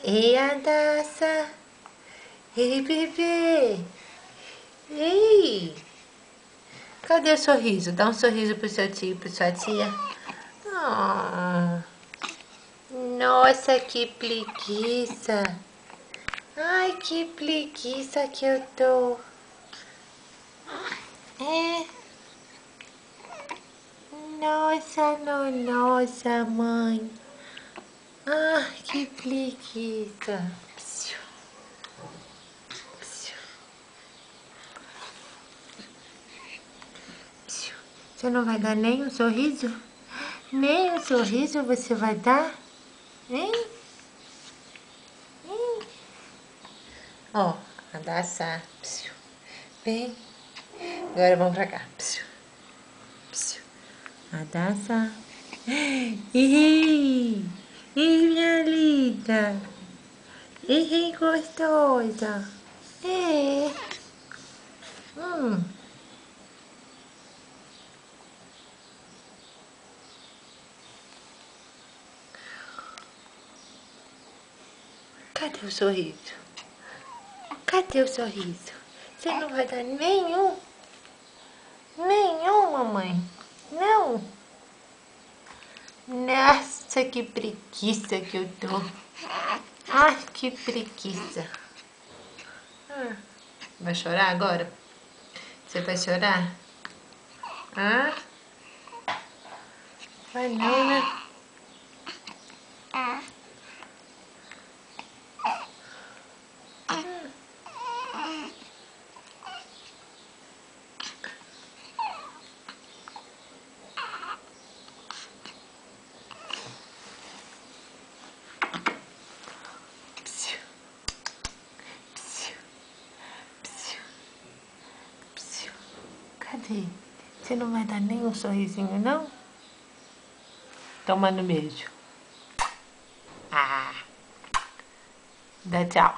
Ei, Adassa. Ei, bebê. Ei. Cadê o sorriso? Dá um sorriso pro seu tio e pra sua tia. Oh. Nossa, que preguiça. Ai, que preguiça que eu tô. É. Nossa, nossa, mãe. Ah, que preguiça. Psiu. Psiu. Psiu. Você não vai dar nem um sorriso? Nem um sorriso você vai dar? Hein? Hein? Ó, Adassa. Psiu. Vem. Agora vamos pra cá. Psiu. Psiu. Adassa. Ih, minha linda. Ih, gostosa. É. Hum. Cadê o sorriso? Cadê o sorriso? Você não vai dar nenhum? Nenhum, mamãe? Não? Nossa, que preguiça que eu tô. Ai, que preguiça. Vai chorar agora? Você vai chorar? Ah? Vai não, né? Psiu. Psiu. Psiu. Psiu. Cadê? Você não vai dar nem um sorrisinho, não? Toma no beijo. Ah. Dá tchau.